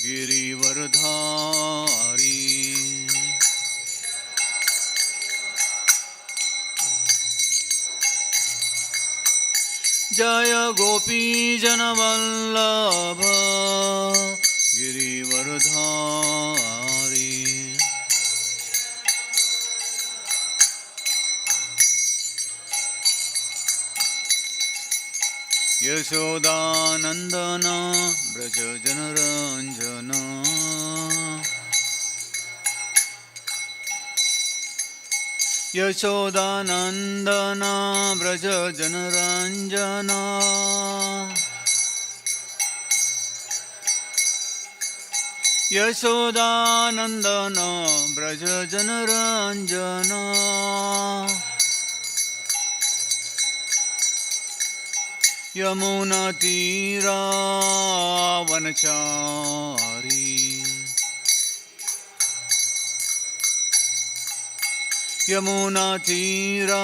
गिरिवरधारी जय गोपी जनवल्लभ गिरिवरधारी यशोदानंदन ब्रज जनरंजन यशोदानंदन ब्रज जनरंजन यशोदानंदन ब्रज जनरंजन यमुना तीरा वनचारी यमुना तीरा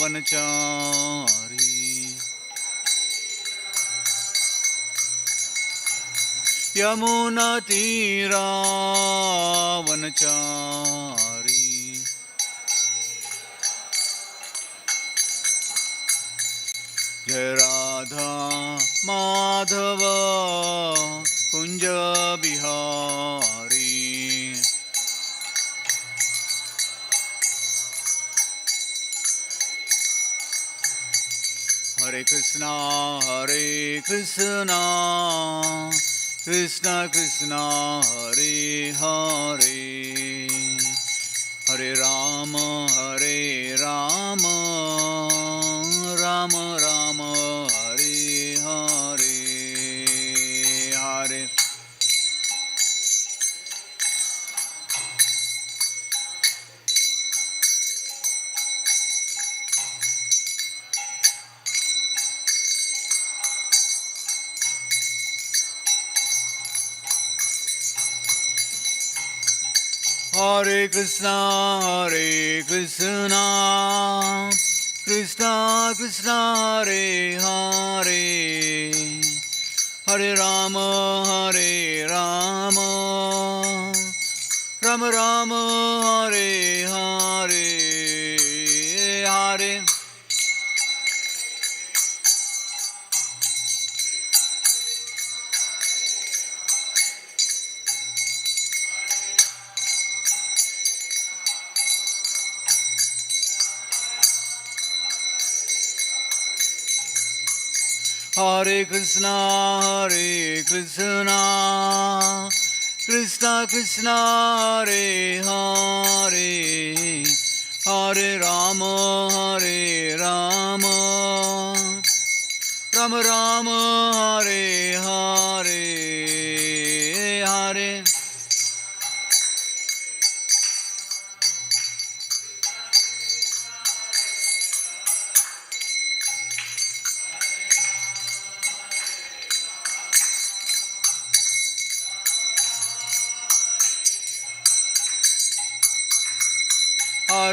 वनचारी यमुना तीरा वनचारी जय राधा माधव कुंज बिहारी हरे Krishna Krishna Krishna Hare Hare Hare Ram Ram Ram Hare Hare Hare Hare Krishna Krishna Krishna Hare Hare Hare Rama Rama Rama Hare Hare Hare Hare Krishna Krishna Krishna Hare Hare Hare Rama Rama Rama Hare Hare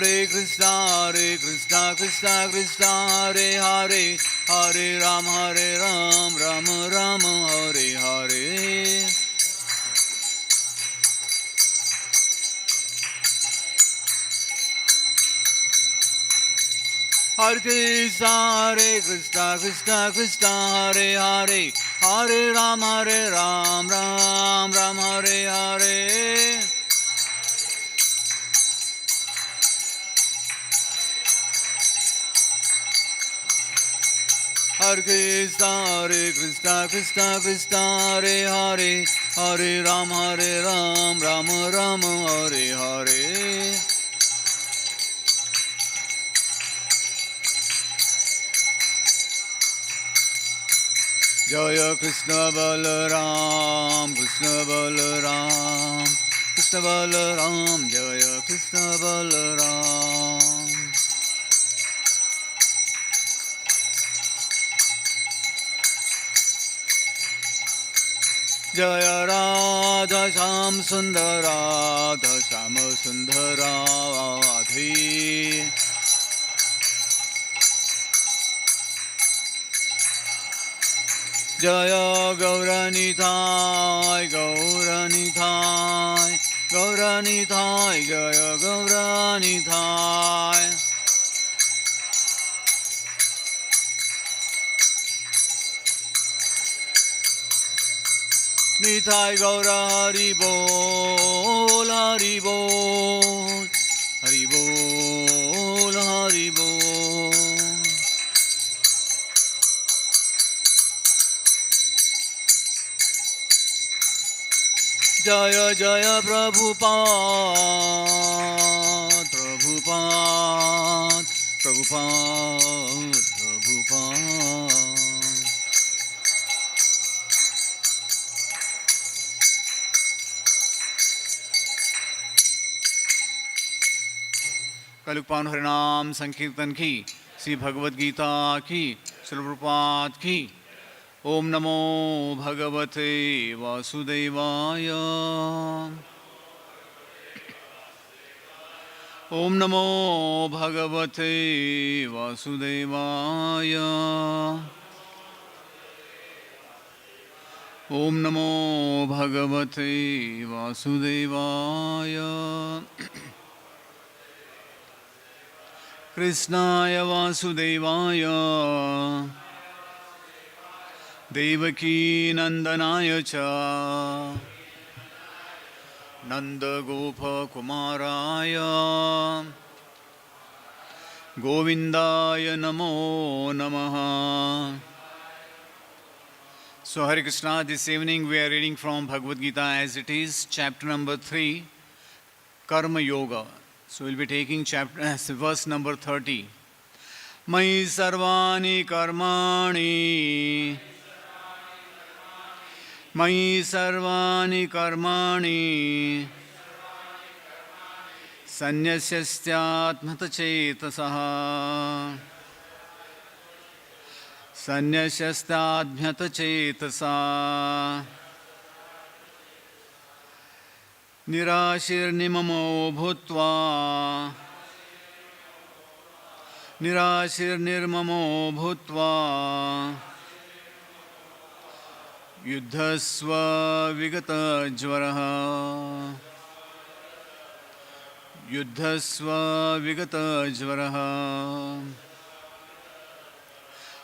Hare Hare Krishna Krishna Krishna Hare Hare Hare Ram Ram Ram Hare Hare Hare Krishna Krishna Krishna Hare Hare Hare Ram Ram Ram Hare Hare Hare Krishna Krishna Krishna Hare Hare Hare Ram Ram Ram Hare Hare Jaya Krishna Balaram Krishna Balaram Jaya Krishna Balaram Jaya Radha Sham Sundara Radha Sham Sundara Adhi Jaya Gauranithai, Gauranithai, Gauranithai, Jaya Gauranithai. Nithai Gaura Hari Bol, Hari Bol, Hari Bol, Hari Bol. Jaya Jaya Prabhupada, Prabhupada, Prabhupada, Prabhupada. कलुपान हरिनाम संकीर्तन की, श्री भगवद गीता की, श्री प्रभुपाद की। ओम नमो भगवते वासुदेवाय। ओम नमो भगवते वासुदेवाय। ओम नमो भगवते वासुदेवाय। कृष्णाय वासुदेवाय देवकी नंदनाय च नंदगोपकुमाराय गोविंदाय नमो नमः। So Hare Krishna, this evening we are reading from Bhagavad-Gita as it is, chapter number 3, Karma Yoga. So we'll be taking verse number 30. Mai sarvani karmani, Mai sarvani karmani, Sannyasyastyatmata chetasaha, Sannyasyastyatmata chetasa. Nirashirnimamo bhutva, Nirashirnirmamo bhutva, Yuddhasva vigata jvaraha, Yuddhasva vigata jvaraha.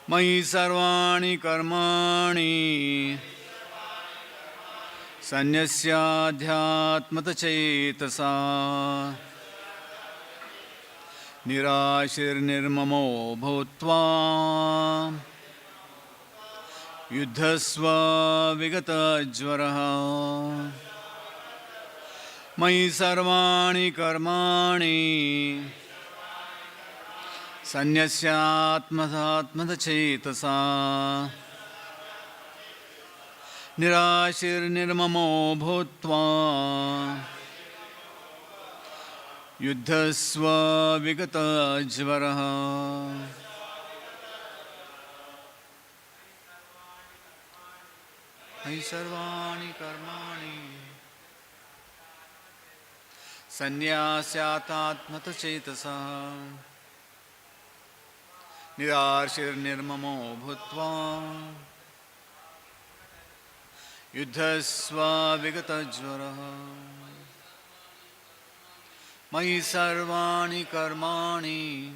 Mai sarvani karmani, Sannyasyaadhyatmata chetasa, Nirashirnirmamo bhutva, Yuddhasva vigata jvaraha. Mai sarvani karmani, Sannyasyaatmata chetasa, Nirashirnirmamo bhutva, Yuddhasva vigata jvaraha. Hai sarvani karmani, Sannyasyaatmata chetasa, Nirashirnirmamo bhutva, Yuddhasva vigata jvaraha. Mai sarvani karmani,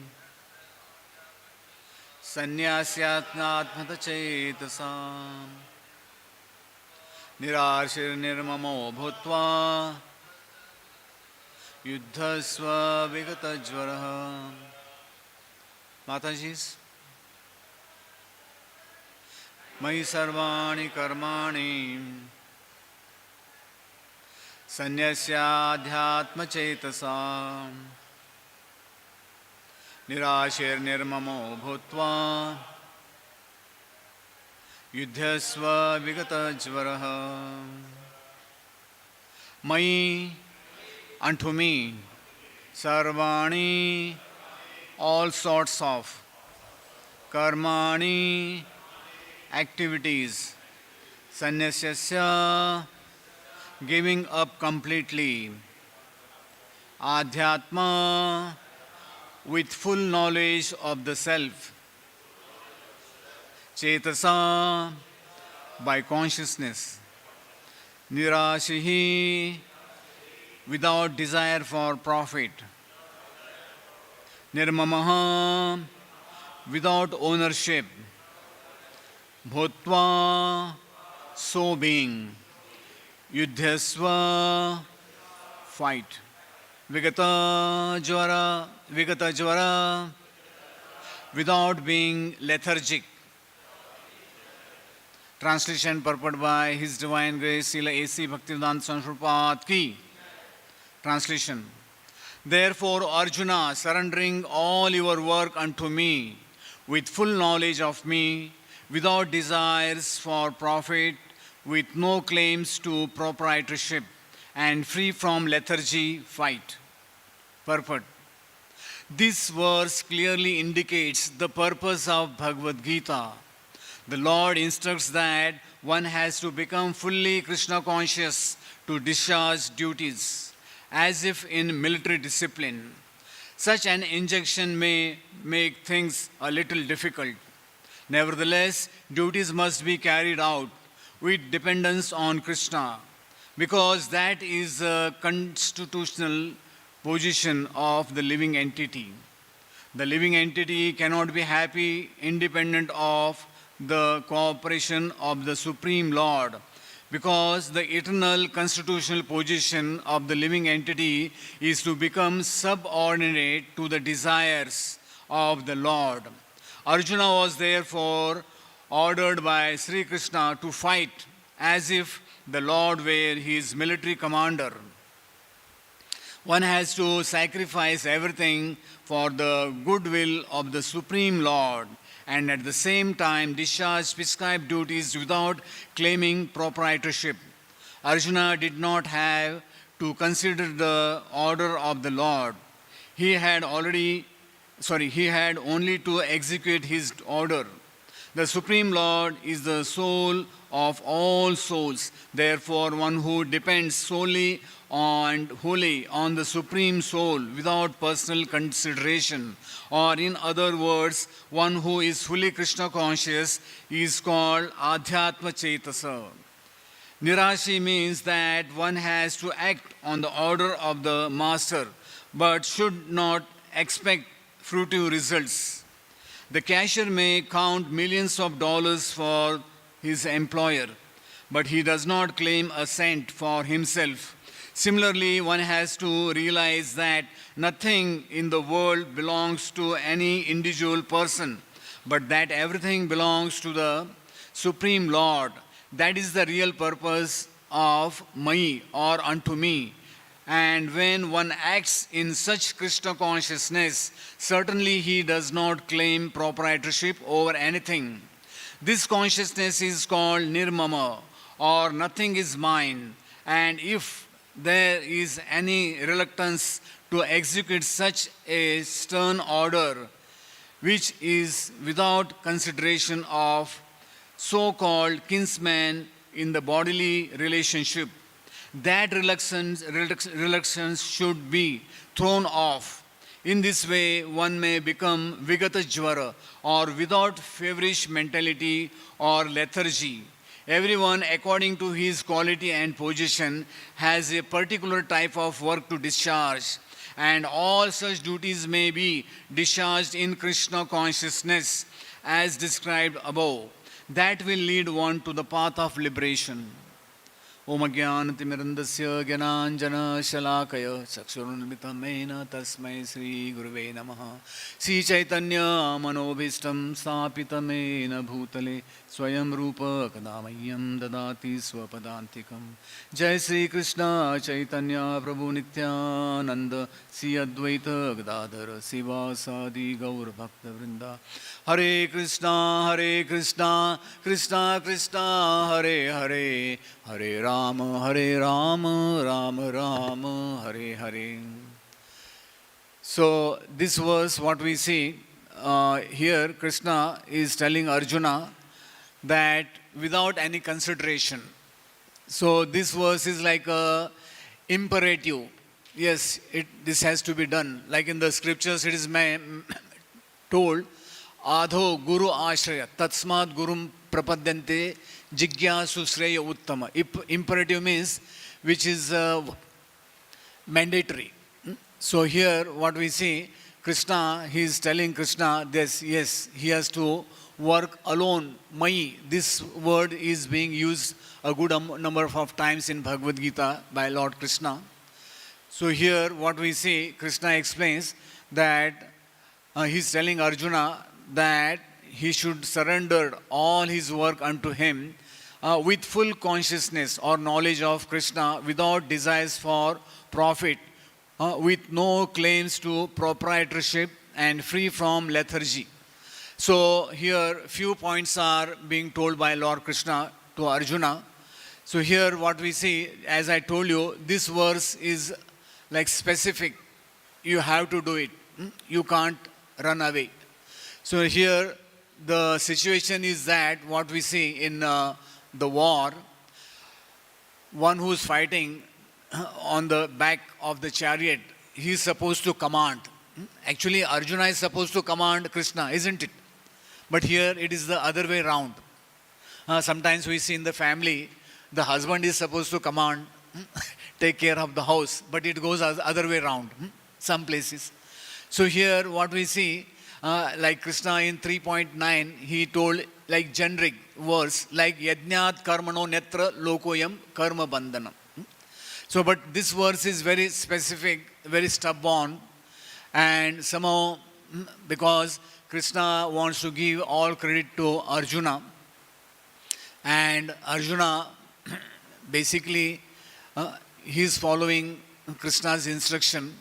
Sannyasyaatmata chetasa, Nirashirnirmamo bhutva, Yuddhasva vigata jvaraha. Matajis. Mai sarvani karmani, Sannyasyaadhyatma chetasa, Nirashirnirmamo bhutva, Yuddhasva vigata jvaraha. Mai, unto me, sarvani, all sorts of, karmani, activities, sannyasya, giving up completely, adhyatma, with full knowledge of the self, chetasa, by consciousness. Nirashihi, without desire for profit. Nirmamaha, without ownership. Bhutva, so being. Yudhyasva, fight. Vigata jvara, without being lethargic. Translation purport by His Divine Grace Srila A.C. Bhaktivedanta Swami Prabhupada Ki. Translation. Therefore, Arjuna, surrendering all your work unto me, with full knowledge of me, without desires for profit, with no claims to proprietorship, and free from lethargy, fight. Purport. This verse clearly indicates the purpose of Bhagavad-Gita. The Lord instructs that one has to become fully Krishna conscious to discharge duties, as if in military discipline. Such an injunction may make things a little difficult. Nevertheless, duties must be carried out with dependence on Krishna, because that is the constitutional position of the living entity. The living entity cannot be happy independent of the cooperation of the Supreme Lord, because the eternal constitutional position of the living entity is to become subordinate to the desires of the Lord. Arjuna was therefore ordered by Sri Krishna to fight as if the Lord were his military commander. One has to sacrifice everything for the goodwill of the Supreme Lord, and at the same time discharge prescribed duties without claiming proprietorship. Arjuna did not have to consider the order of the Lord. He had only to execute his order. The Supreme Lord is the soul of all souls. Therefore, one who depends solely and wholly on the Supreme Soul without personal consideration, or in other words, one who is fully Krishna conscious, is called Adhyatma Chetasa. Nirashi means that one has to act on the order of the master, but should not expect fruitive results. The cashier may count millions of dollars for his employer, but he does not claim a cent for himself. Similarly, one has to realize that nothing in the world belongs to any individual person, but that everything belongs to the Supreme Lord. That is the real purpose of Mai, or unto me. And when one acts in such Krishna consciousness, certainly he does not claim proprietorship over anything. This consciousness is called Nirmama, or nothing is mine. And if there is any reluctance to execute such a stern order, which is without consideration of so-called kinsmen in the bodily relationship, that reluctance should be thrown off. In this way, one may become Vigata Jvara, or without feverish mentality or lethargy. Everyone, according to his quality and position, has a particular type of work to discharge, and all such duties may be discharged in Krishna consciousness as described above. That will lead one to the path of liberation. Om Ajnanatimirandasya Gyananjana Shalakaya Chakshurunmitamena Tasmai Sri Guruve Namaha. Sri Caitanya Manobhistam Stapitamena Bhutale Swayam Rupa Kadamayam Dadati Swapadantikam. Jai Sri Krishna Chaitanya Prabhu Nityananda Sri Advaita Gadadhara Sivasadi Gaur Bhakta Vrinda. Hare Krishna, Krishna Krishna, Hare Hare, Hare Rama, Rama Rama, Hare Hare. So this verse, what we see here, Krishna is telling Arjuna that without any consideration. So this verse is like a imperative. Yes, this has to be done. Like in the scriptures, it is told, Adho Guru Ashraya, Tatsmat Gurum prapadyante jigyasu sreya uttama. Imperative means which is mandatory. So here what we see, Krishna, he is telling Krishna this, yes, he has to work alone. Mai, this word is being used a good number of times in Bhagavad Gita by Lord Krishna. So here what we see, Krishna explains that he is telling Arjuna that he should surrender all his work unto him with full consciousness or knowledge of Krishna, without desires for profit, with no claims to proprietorship, and free from lethargy. So here few points are being told by Lord Krishna to Arjuna. So here what we see, as I told you, this verse is like specific. You have to do it. You can't run away. So here the situation is that what we see in the war, one who is fighting on the back of the chariot, he is supposed to command. Actually, Arjuna is supposed to command Krishna, isn't it? But here it is the other way round. Sometimes we see in the family, the husband is supposed to command, take care of the house, but it goes other way round, some places. So here what we see, like Krishna in 3.9, he told like generic verse, like yajnat karmano netra lokoyam karma bandhanam. So but this verse is very specific, very stubborn, and somehow because Krishna wants to give all credit to Arjuna, and Arjuna basically he is following Krishna's instruction.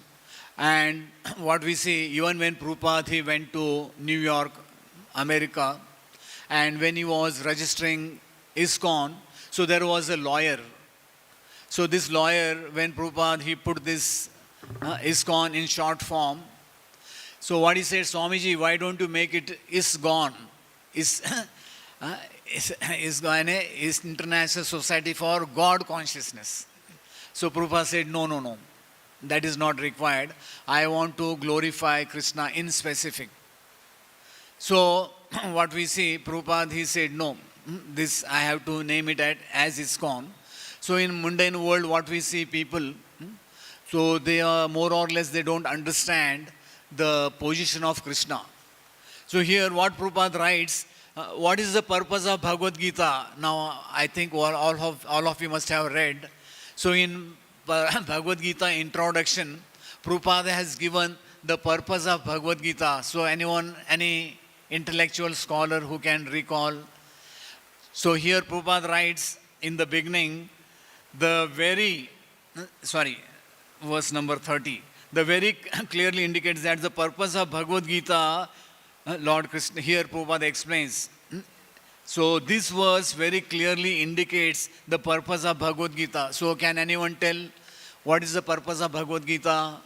And what we see, even when Prabhupada, he went to New York, America, and when he was registering ISKCON, so there was a lawyer. So this lawyer, when Prabhupada, he put this ISKCON in short form. So what he said, Swamiji, why don't you make it ISKCON? ISKCON is International Society for God Consciousness. So Prabhupada said, no. That is not required. I want to glorify Krishna in specific. So what we see, Prabhupada, he said, no, this I have to name it as ISKCON. So in mundane world, what we see people, so they are more or less, they don't understand the position of Krishna. So here what Prabhupada writes, what is the purpose of Bhagavad-Gita? Now I think all of you must have read. So in Bhagavad-Gita introduction, Prabhupada has given the purpose of Bhagavad-Gita. So any intellectual scholar who can recall. So here Prabhupada writes in the beginning, verse number 30. The very clearly indicates that the purpose of Bhagavad-Gita, Lord Krishna, here Prabhupada explains. So this verse very clearly indicates the purpose of Bhagavad Gita. So can anyone tell what is the purpose of Bhagavad Gita?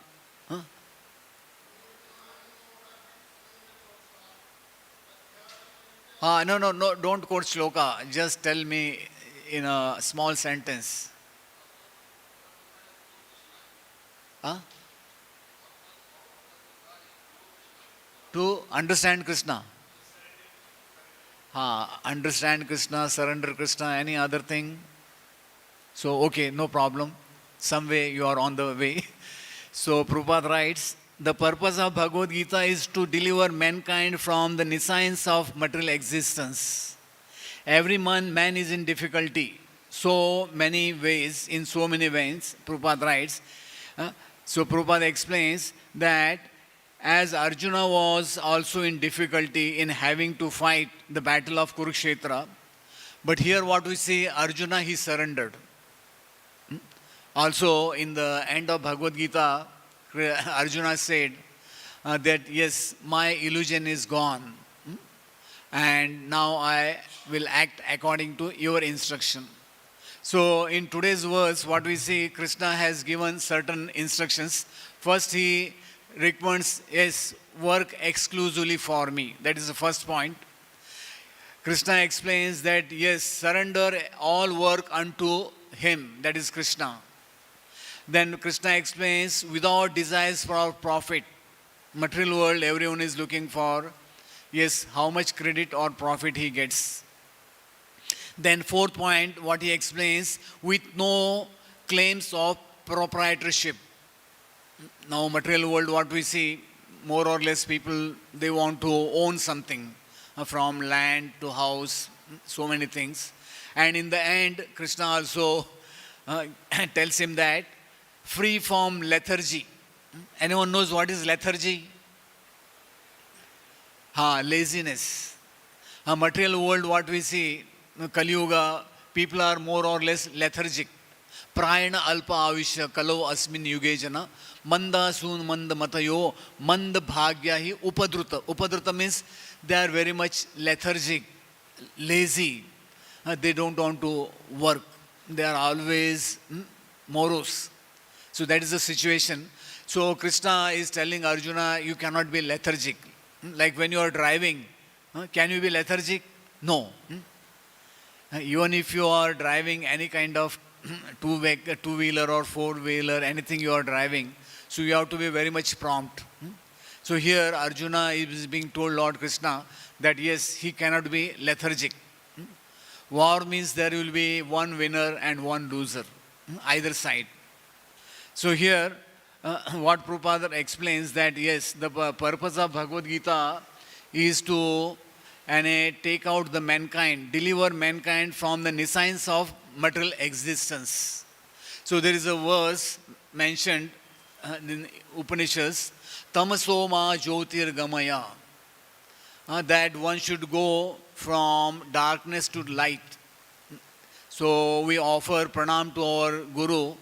No, don't quote shloka. Just tell me in a small sentence. To understand Krishna. Understand Krishna, surrender Krishna, any other thing? So, okay, no problem. Some way you are on the way. So, Prabhupada writes, the purpose of Bhagavad Gita is to deliver mankind from the nescience of material existence. Every man is in difficulty. So many ways, in so many ways, Prabhupada writes. So, Prabhupada explains that as Arjuna was also in difficulty in having to fight the battle of Kurukshetra, but here what we see, Arjuna, he surrendered. Also in the end of Bhagavad Gita, Arjuna said that yes, my illusion is gone and now I will act according to your instruction. So in today's verse, what we see, Krishna has given certain instructions. First he recommends, yes, work exclusively for me. That is the first point. Krishna explains that, yes, surrender all work unto him, that is Krishna. Then Krishna explains, without desires for profit. Material world, everyone is looking for, yes, how much credit or profit he gets. Then fourth point, what he explains, with no claims of proprietorship. Now material world, what we see, more or less people, they want to own something, from land to house, so many things. And in the end, Krishna also tells him that free from lethargy. Anyone knows what is lethargy? Laziness. Material world, what we see, Kali Yuga, people are more or less lethargic. Prayana alpa avishya kalau asmin yuge jana manda sun manda matayo manda bhagya hi upadruta. Upadruta means they are very much lethargic, lazy. They don't want to work. They are always morose. So that is the situation. So Krishna is telling Arjuna, you cannot be lethargic. Like when you are driving, can you be lethargic? No. Even if you are driving any kind of two-wheeler or four-wheeler, anything you are driving, so you have to be very much prompt. So here Arjuna is being told, Lord Krishna, that yes, he cannot be lethargic. War means there will be one winner and one loser, either side. So here, what Prabhupada explains that yes, the purpose of Bhagavad-Gita is to take out the mankind, deliver mankind from the nescience of material existence. So there is a verse mentioned in Upanishads, Tamaso ma jyotir gamaya, that one should go from darkness to light. So we offer pranam to our Guru,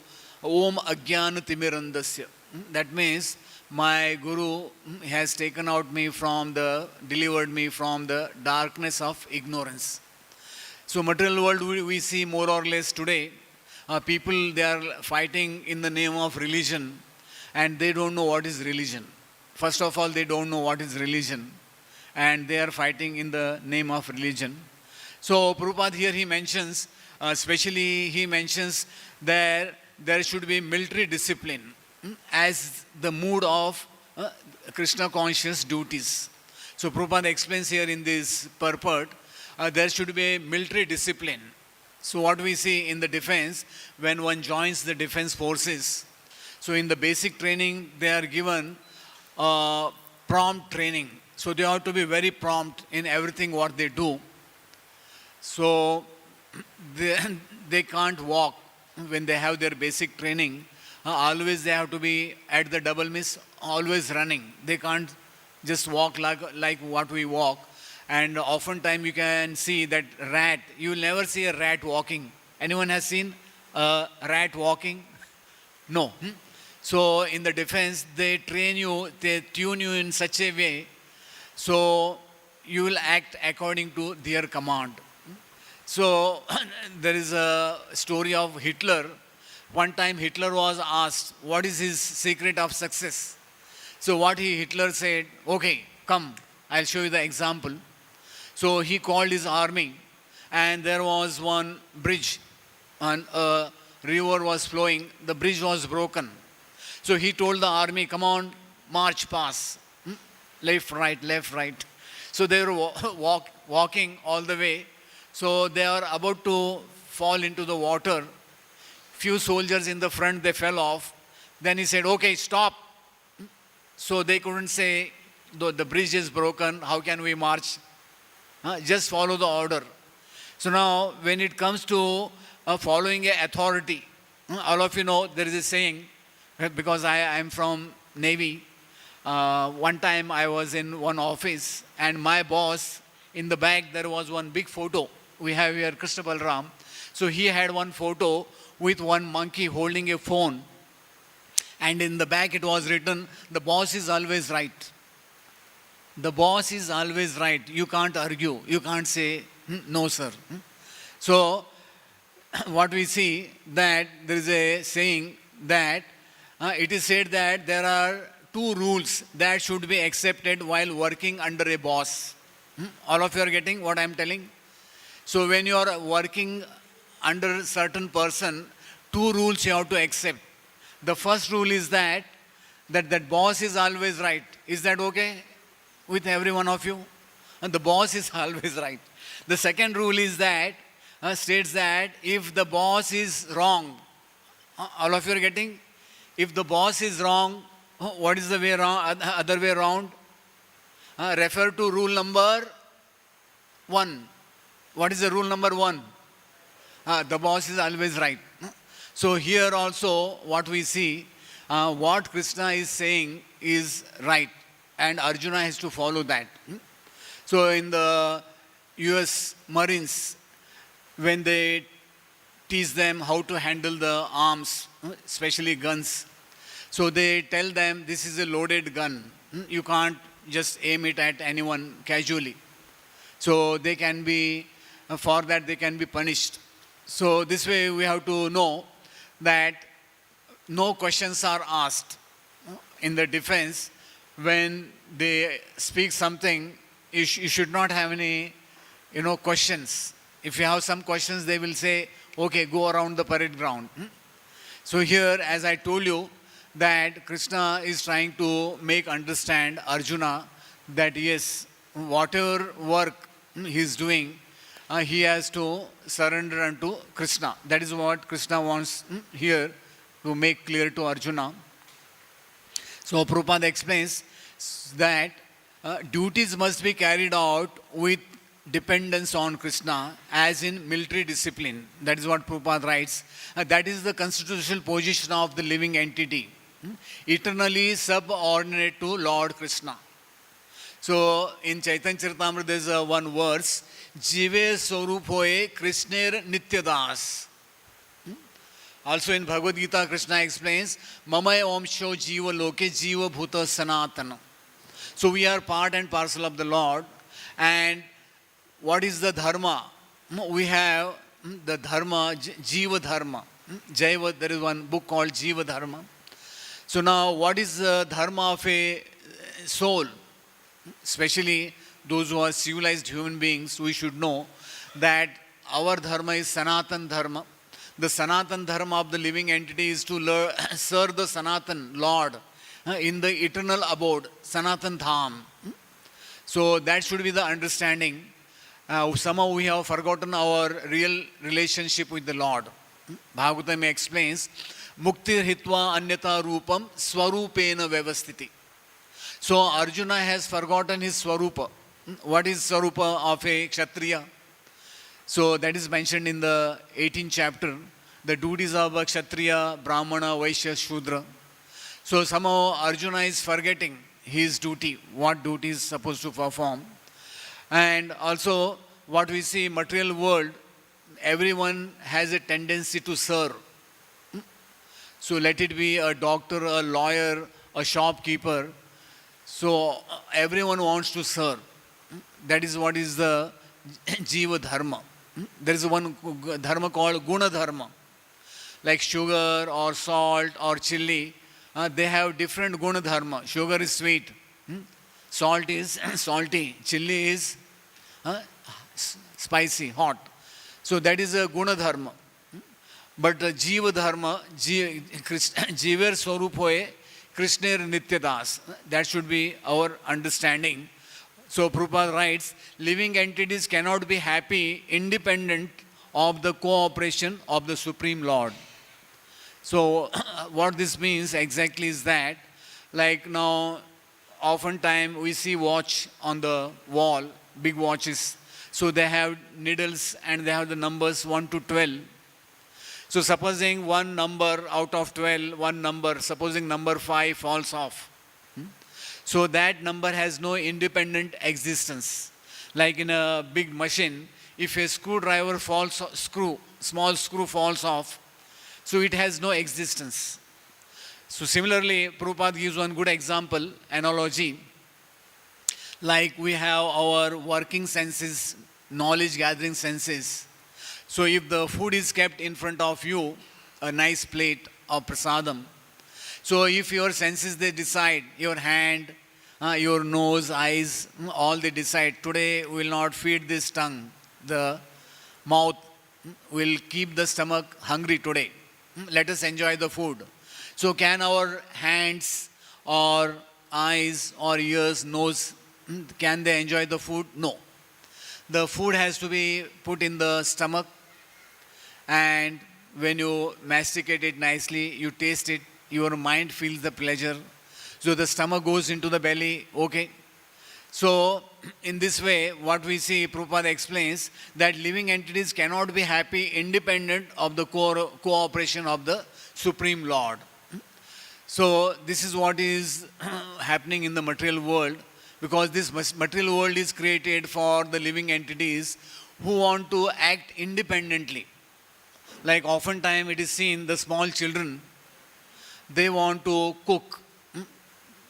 Om Ajnana Timirandasya. That means my Guru has taken out me delivered me from the darkness of ignorance. So material world we see more or less today, people they are fighting in the name of religion and they don't know what is religion. First of all, they don't know what is religion and they are fighting in the name of religion. So Prabhupada here he mentions, especially he mentions that there should be military discipline as the mood of Krishna conscious duties. So Prabhupada explains here in this purport, there should be military discipline. So what we see in the defense, when one joins the defense forces, so in the basic training, they are given prompt training. So they have to be very prompt in everything what they do. So they can't walk when they have their basic training. Always they have to be at the double miss, always running. They can't just walk like what we walk. And oftentimes you can see that rat, you will never see a rat walking. Anyone has seen a rat walking? No. So in the defense, they train you, they tune you in such a way, so you will act according to their command. So there is a story of Hitler. One time Hitler was asked, what is his secret of success? So what Hitler said, okay, come, I'll show you the example. So he called his army and there was one bridge and a river was flowing. The bridge was broken. So he told the army, come on, march past. Left, right. So they were walking all the way. So they are about to fall into the water. Few soldiers in the front, they fell off. Then he said, okay, stop. So they couldn't say, the bridge is broken, how can we march? Just follow the order. So now, when it comes to following an authority, all of you know, there is a saying, because I am from Navy. One time I was in one office and my boss, in the back there was one big photo. We have here Krishna Balram. So he had one photo with one monkey holding a phone. And in the back it was written, the boss is always right. The boss is always right. You can't argue. You can't say, no sir. So what we see that there is a saying that it is said that there are two rules that should be accepted while working under a boss. All of you are getting what I am telling? So when you are working under a certain person, two rules you have to accept. The first rule is that boss is always right. Is that okay with every one of you? And the boss is always right. The second rule is that states that if the boss is wrong, all of you are getting? If the boss is wrong, what is the way around, other way around? Refer to rule number 1. What is the rule number 1? The boss is always right. So here also what we see, what Krishna is saying is right and Arjuna has to follow that. So in the US Marines, when they teach them how to handle the arms, especially guns, so they tell them this is a loaded gun. You can't just aim it at anyone casually. So they can be, for that they can be punished. So this way we have to know that no questions are asked in the defense. When they speak something, you should not have any, questions. If you have some questions, they will say, okay, go around the parade ground. So here, as I told you, that Krishna is trying to make understand Arjuna that yes, whatever work he is doing, he has to surrender unto Krishna. That is what Krishna wants here to make clear to Arjuna. So Prabhupada explains that duties must be carried out with dependence on Krishna, as in military discipline. That is what Prabhupada writes. That is the constitutional position of the living entity, eternally subordinate to Lord Krishna. So in Chaitanya Charitamrita there is one verse, Jive Swarup Hoye Krishner Nityadas. Also in Bhagavad-Gita, Krishna explains, Mamay Omsho Jiva Loke Jiva Bhuta Sanatana. So we are part and parcel of the Lord. And what is the dharma? We have the dharma, Jiva Dharma. Jaiva, there is one book called Jiva Dharma. So now what is the dharma of a soul? Especially those who are civilized human beings, we should know that our dharma is Sanatan Dharma. The Sanatan Dharma of the living entity is to serve the Sanatan Lord in the eternal abode, Sanatan Dham. So that should be the understanding. Somehow we have forgotten our real relationship with the Lord. Bhagavatam explains, Muktir hitva anyata rupam swarupena vyavastiti. So Arjuna has forgotten his swarupa. What is swarupa of a kshatriya? So that is mentioned in the 18th chapter, the duties of a kshatriya, brahmana, vaishya, shudra. So somehow Arjuna is forgetting his duty, what duty is supposed to perform. And also what we see in material world, everyone has a tendency to serve. So let it be a doctor, a lawyer, a shopkeeper. So everyone wants to serve. That is what is the Jiva Dharma. There is one dharma called Guna Dharma. Like sugar or salt or chili, they have different Guna Dharma. Sugar is sweet. Salt is salty. Chili is spicy, hot. So that is a Guna Dharma. But the Jiva Dharma, Jiver Swarup Hoye, Krishner Nityadas. That should be our understanding. So Prabhupada writes, living entities cannot be happy independent of the cooperation of the Supreme Lord. So what this means exactly is that, like now, oftentimes we see watch on the wall, big watches. So they have needles and they have the numbers 1 to 12. So supposing one number out of 12, one number, supposing number 5 falls off. So that number has no independent existence. Like in a big machine, if a screwdriver small screw falls off, so it has no existence. So similarly, Prabhupada gives one good example, analogy. Like we have our working senses, knowledge gathering senses. So if the food is kept in front of you, a nice plate of prasadam, so if your senses, they decide, your hand, your nose, eyes, all they decide, today we will not feed this tongue, the mouth will keep the stomach hungry today. Let us enjoy the food. So can our hands or eyes or ears, nose, can they enjoy the food? No. The food has to be put in the stomach And when you masticate it nicely, you taste it, your mind feels the pleasure. So the stomach goes into the belly, okay. So in this way, what we see, Prabhupada explains that living entities cannot be happy independent of the cooperation of the Supreme Lord. So this is what is happening in the material world, because this material world is created for the living entities who want to act independently. Like oftentimes it is seen the small children, they want to cook.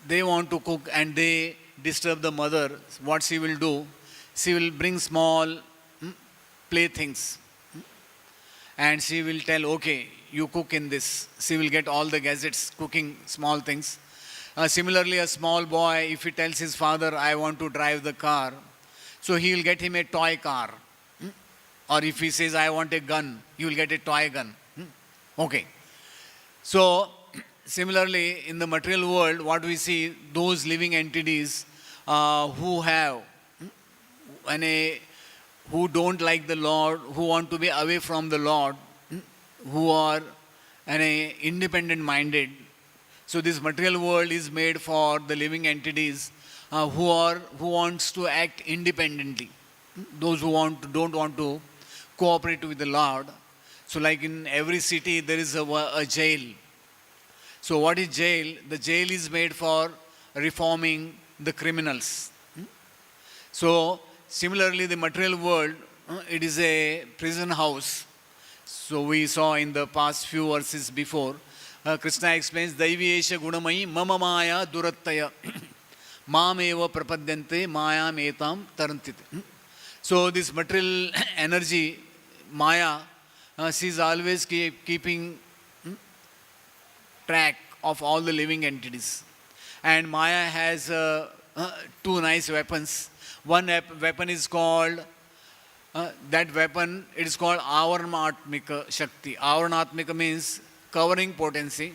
They want to cook and they disturb the mother. What she will do, she will bring small playthings and she will tell, okay, you cook in this. She will get all the gadgets, cooking small things. Similarly, a small boy, if he tells his father, I want to drive the car, so he will get him a toy car. Or if he says, I want a gun, he will get a toy gun. Okay. So, similarly, in the material world, what we see, those living entities who have, who don't like the Lord, who want to be away from the Lord, who are independent minded. So this material world is made for the living entities who wants to act independently. Those who don't want to cooperate with the Lord. So like in every city there is a jail. So what is jail? The jail is made for reforming the criminals. So similarly the material world, it is a prison house. So we saw in the past few verses before, Krishna explains, Daiviyesha gunamayi mama maya durattaya mameva prapadyante maya metam tarantite. So this material energy, Maya, she is always keeping track of all the living entities. And Maya has two nice weapons. One weapon is called, that weapon, it is called Avarnatmika Shakti. Avarnatmika means covering potency.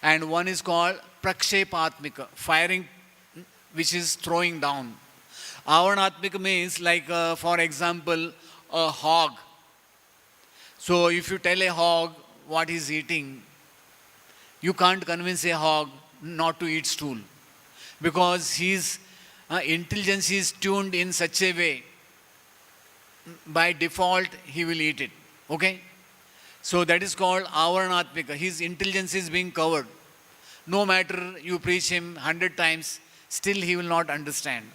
And one is called Prakshepatmika, firing, which is throwing down. Avarnatmika means like, for example, a hog. So if you tell a hog what he's eating, you can't convince a hog not to eat stool, because his intelligence is tuned in such a way, by default he will eat it. Okay? So that is called Avarnatmika. His intelligence is being covered. No matter you preach him 100 times, still he will not understand.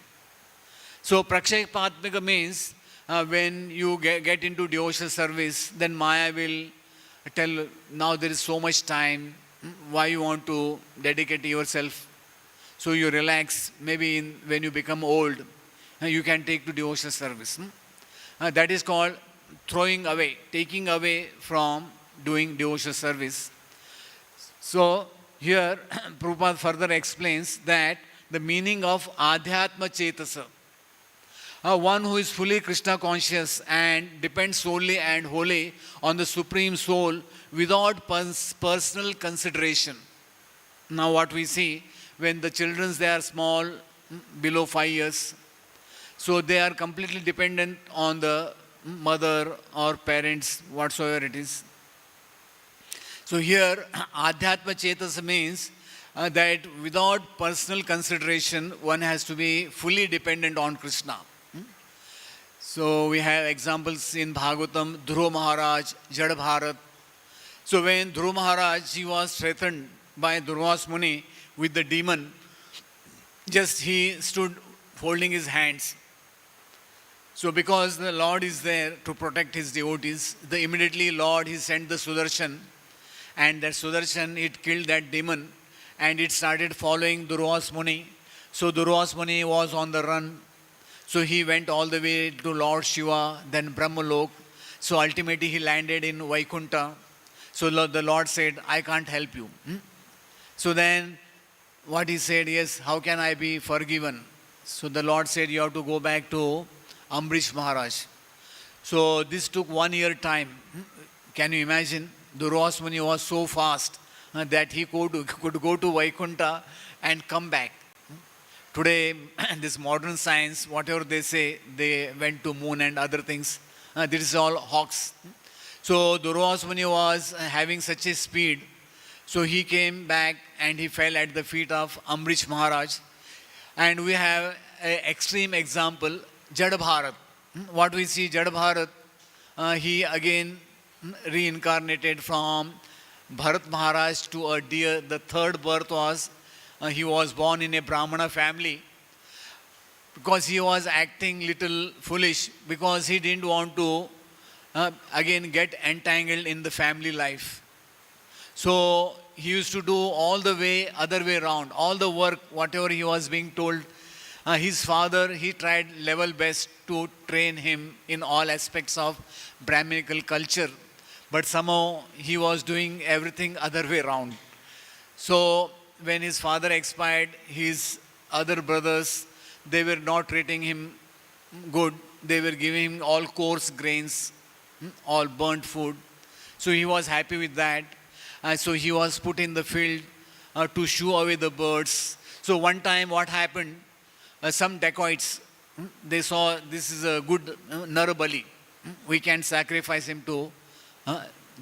So Prakshepatmika means when you get into devotional service, then Maya will tell, now there is so much time, why you want to dedicate yourself? So you relax, maybe when you become old, you can take to devotional service. That is called throwing away, taking away from doing devotional service. So here Prabhupada further explains that the meaning of Adhyatma Chetasa, one who is fully Krishna conscious and depends solely and wholly on the Supreme Soul without personal consideration. Now what we see, when the children, they are small, below 5 years, so they are completely dependent on the mother or parents, whatsoever it is. So here Adhyatma Chetasa means that without personal consideration, one has to be fully dependent on Krishna. So we have examples in Bhagavatam, Dhruva Maharaj, Jad Bharat. So when Dhruva Maharaj, he was threatened by Durvas Muni with the demon, just he stood holding his hands. So because the Lord is there to protect his devotees, the immediately Lord, he sent the Sudarshan, and that Sudarshan, it killed that demon and it started following Durvas Muni. So Durvas Muni was on the run. So he went all the way to Lord Shiva, then Brahmalok. So ultimately he landed in Vaikunta. So the Lord said, I can't help you. So then what he said is, how can I be forgiven? So the Lord said, you have to go back to Ambrish Maharaj. So this took 1 year time. Can you imagine? Durvas Muni was so fast that he could go to Vaikunta and come back. Today, this modern science, whatever they say, they went to moon and other things. This is all hoax. So Durvas Muni was having such a speed, so he came back and he fell at the feet of Amrish Maharaj. And we have an extreme example, Jad Bharat. What we see, Jad Bharat, he again reincarnated from Bharat Maharaj to a deer. The third birth was, he was born in a Brahmana family because he was acting little foolish because he didn't want to again get entangled in the family life. So he used to do all the way, other way around, all the work, whatever he was being told. His father, he tried level best to train him in all aspects of Brahminical culture. But somehow he was doing everything other way around. So when his father expired, his other brothers, they were not treating him good. They were giving him all coarse grains, all burnt food. So he was happy with that. So he was put in the field to shoo away the birds. So one time what happened, some dacoits, they saw this is a good Narabali. We can sacrifice him to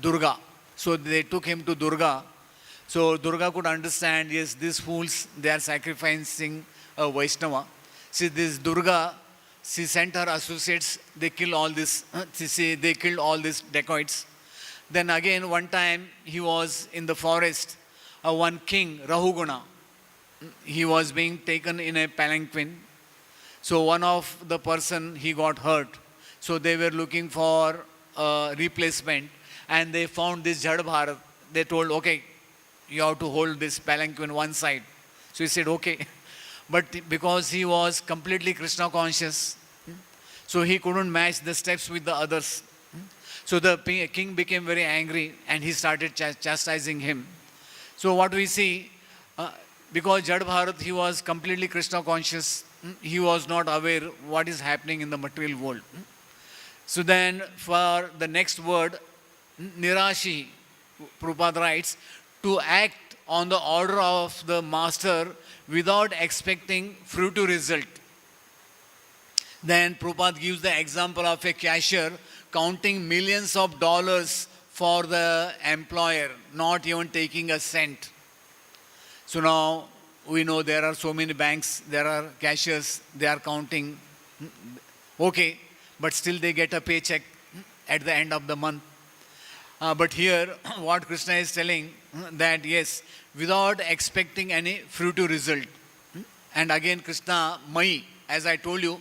Durga. So they took him to Durga. So Durga could understand, yes, these fools, they are sacrificing a Vaishnava. See, this Durga, she sent her associates, they killed all this, they killed all these dacoits. Then again, one time, he was in the forest, one king, Rahuguna, he was being taken in a palanquin. So one of the person, he got hurt. So they were looking for a replacement and they found this Jad Bharat. They told, okay, you have to hold this palanquin one side. So he said, okay. But because he was completely Krishna conscious, so he couldn't match the steps with the others. So the king became very angry and he started chastising him. So what we see, because Jad Bharat, he was completely Krishna conscious, he was not aware what is happening in the material world. So then for the next word, Nirashi, Prabhupada writes, to act on the order of the master without expecting fruitive result. Then Prabhupada gives the example of a cashier counting millions of dollars for the employer, not even taking a cent. So now we know there are so many banks, there are cashiers, they are counting. Okay, but still they get a paycheck at the end of the month. But here, what Krishna is telling, that yes, without expecting any fruitive result. And again, Krishna, Mai, as I told you,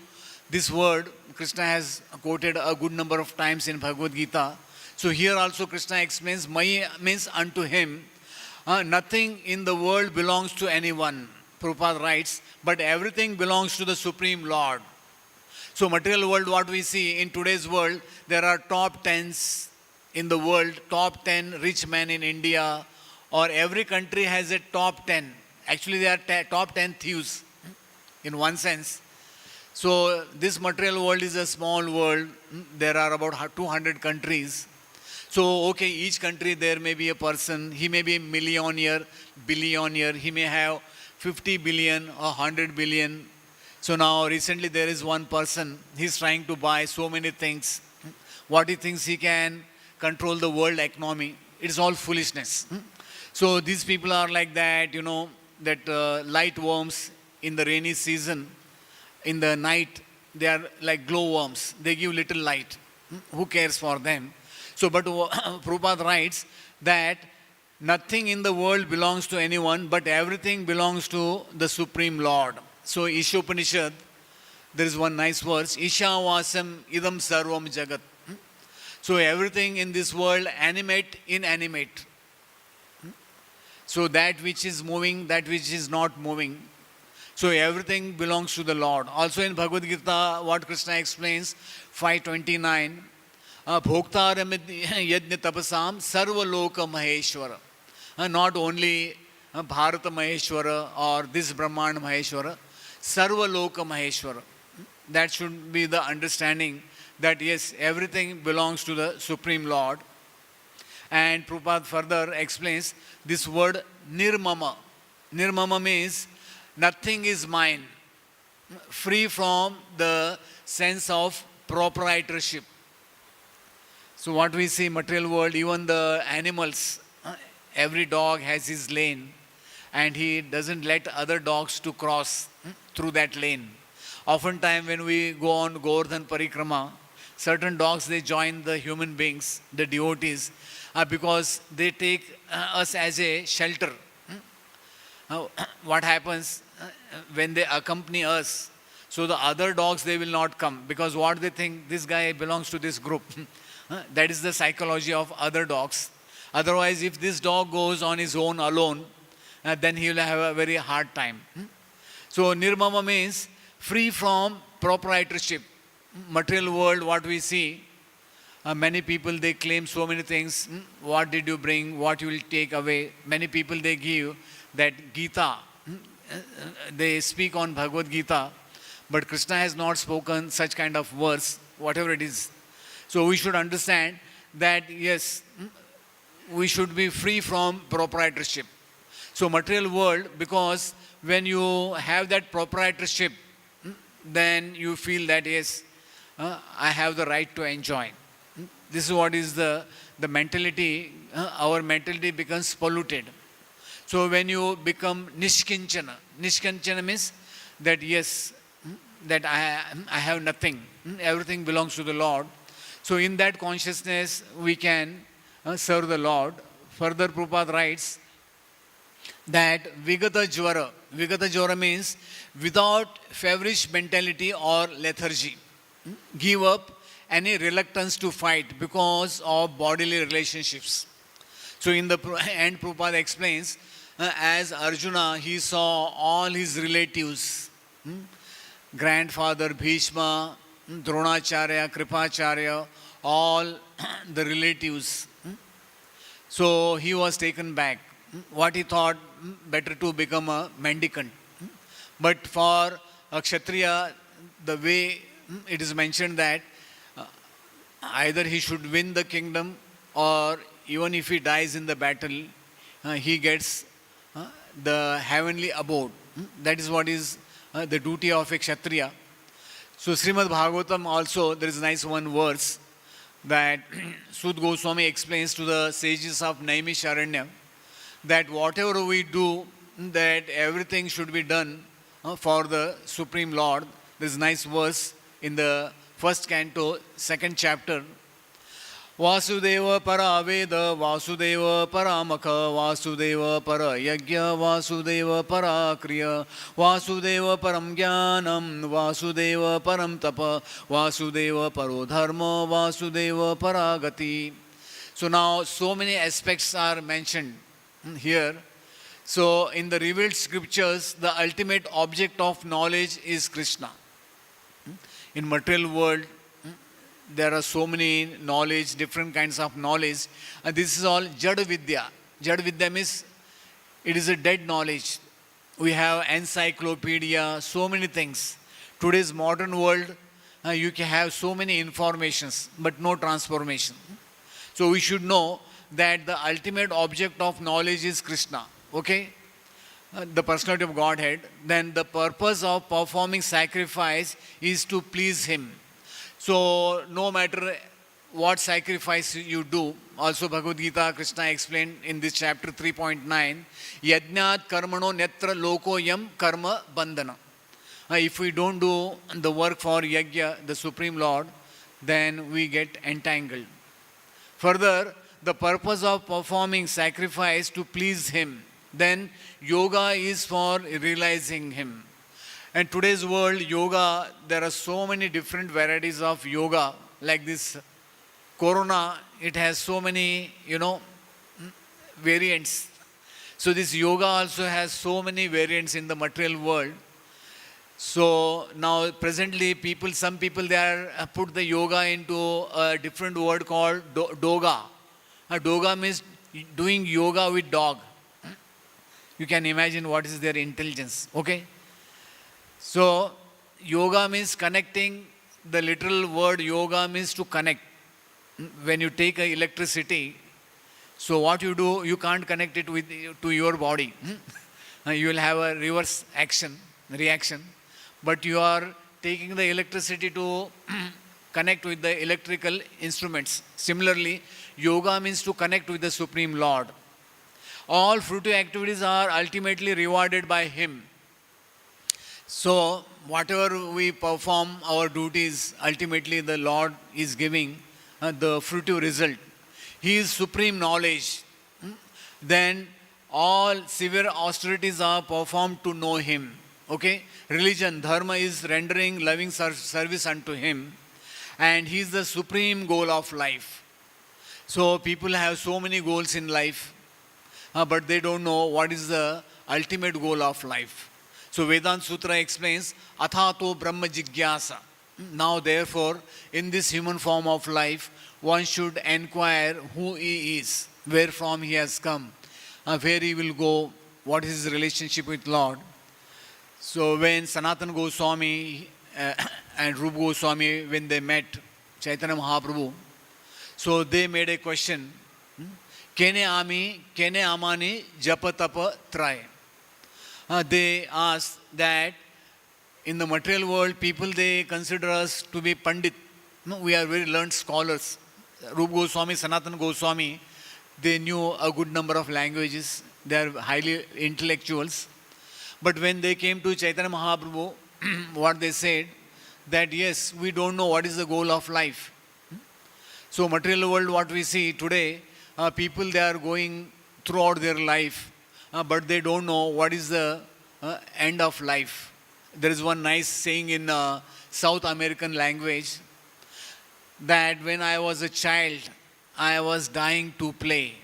this word, Krishna has quoted a good number of times in Bhagavad-Gita. So here also Krishna explains, Mai means unto him, nothing in the world belongs to anyone, Prabhupada writes, but everything belongs to the Supreme Lord. So material world, what we see in today's world, there are top 10s in the world, top 10 rich men in India, or every country has a top 10. Actually, they are top 10 thieves in one sense. So this material world is a small world. There are about 200 countries. So, okay, each country there may be a person. He may be a millionaire, billionaire. He may have 50 billion or 100 billion. So now recently there is one person. He's trying to buy so many things. What he thinks he can control the world economy. It is all foolishness. So these people are like that, you know, that light worms in the rainy season. In the night, they are like glowworms. They give little light. Who cares for them? So, but Prabhupada writes that nothing in the world belongs to anyone, but everything belongs to the Supreme Lord. So, Ishopanishad, there is one nice verse, Ishavasam idam sarvam jagat. So, everything in this world, animate, inanimate. So, that which is moving, that which is not moving. So everything belongs to the Lord. Also in Bhagavad-Gita, what Krishna explains, 529, Bhoktaram yajna tapasam sarva loka maheshwara. Not only Bharata Maheshwara or this Brahmana Maheshwara, sarva loka maheshwara. That should be the understanding that yes, everything belongs to the Supreme Lord. And Prabhupada further explains this word nirmama. Nirmama means nothing is mine, free from the sense of proprietorship. So what we see material world, even the animals, every dog has his lane and he doesn't let other dogs to cross through that lane. Oftentimes when we go on Govardhan Parikrama, certain dogs they join the human beings, the devotees, because they take us as a shelter. What happens when they accompany us? So the other dogs they will not come because what they think, this guy belongs to this group. That is the psychology of other dogs. Otherwise, if this dog goes on his own alone, then he will have a very hard time. So nirmama means free from proprietorship. Material world, what we see, many people they claim so many things. What did you bring? What you will take away? Many people they give that Gita. They speak on Bhagavad-Gita, but Krishna has not spoken such kind of verse, whatever it is. So we should understand that yes, we should be free from proprietorship. So material world, because when you have that proprietorship, then you feel that yes, I have the right to enjoy. This is what is the mentality, our mentality becomes polluted. So when you become nishkinchana means that yes, that I have nothing, everything belongs to the Lord. So in that consciousness, we can serve the Lord. Further, Prabhupada writes that Vigata Jwara means without feverish mentality or lethargy. Give up any reluctance to fight because of bodily relationships. So in the end, Prabhupada explains, as Arjuna, he saw all his relatives, grandfather Bhishma, Dronacharya, Kripacharya, all the relatives. So he was taken back. What he thought, better to become a mendicant. But for a Kshatriya, the way it is mentioned that either he should win the kingdom or even if he dies in the battle, he gets the heavenly abode. That is what is the duty of a Kshatriya. So Srimad Bhagavatam also, there is a nice one verse that Sud Goswami explains to the sages of Naimisharanya that whatever we do, that everything should be done for the Supreme Lord. There is a nice verse in the first canto, second chapter. Vasudeva para Veda, Vasudeva para Makha, Vasudeva para Yajna, Vasudeva para Kriya, Vasudeva param Jnanam, Vasudeva param Tapa, Vasudeva paro Dharma, Vasudeva para Gati. So now so many aspects are mentioned here. So in the revealed scriptures, the ultimate object of knowledge is Krishna. In material world, there are so many knowledge, different kinds of knowledge. And this is all Jada Vidya. Jada Vidya means it is a dead knowledge. We have encyclopedia, so many things. Today's modern world, you can have so many informations, but no transformation. So we should know that the ultimate object of knowledge is Krishna. Okay? The personality of Godhead. Then the purpose of performing sacrifice is to please Him. So no matter what sacrifice you do, also Bhagavad-Gita, Krishna explained in this chapter 3.9, Yajnat karmano netra loko yam karma bandhana. If we don't do the work for Yajna, the Supreme Lord, then we get entangled. Further, the purpose of performing sacrifice to please Him, then yoga is for realizing Him. And today's world, yoga, there are so many different varieties of yoga. Like this corona, it has so many, variants. So this yoga also has so many variants in the material world. So now presently some people they are put the yoga into a different word called doga. Doga means doing yoga with dog. You can imagine what is their intelligence. Okay? So, yoga means connecting. The literal word yoga means to connect. When you take electricity, so what you do, you can't connect it to your body. You will have a reaction. But you are taking the electricity to connect with the electrical instruments. Similarly, yoga means to connect with the Supreme Lord. All fruitive activities are ultimately rewarded by Him. So, whatever we perform our duties, ultimately the Lord is giving the fruitive result. He is supreme knowledge. Then all severe austerities are performed to know Him. Okay? Religion, dharma is rendering loving service unto Him. And He is the supreme goal of life. So people have so many goals in life, but they don't know what is the ultimate goal of life. So Vedanta Sutra explains, Athato Brahma Jigyasa. Now therefore, in this human form of life, one should enquire who he is, where from he has come, where he will go, what is his relationship with Lord. So when Sanatana Goswami and Rupa Goswami, when they met Chaitanya Mahaprabhu, so they made a question, Kene amani japa tapa trai. They asked that in the material world, people, they consider us to be Pandit. No, we are very learned scholars. Rupa Goswami, Sanatana Goswami, they knew a good number of languages. They are highly intellectuals. But when they came to Chaitanya Mahaprabhu, what they said, that yes, we don't know what is the goal of life. So material world, what we see today, people, they are going throughout their life, but they don't know what is the end of life. There is one nice saying in South American language, that when I was a child, I was dying to play.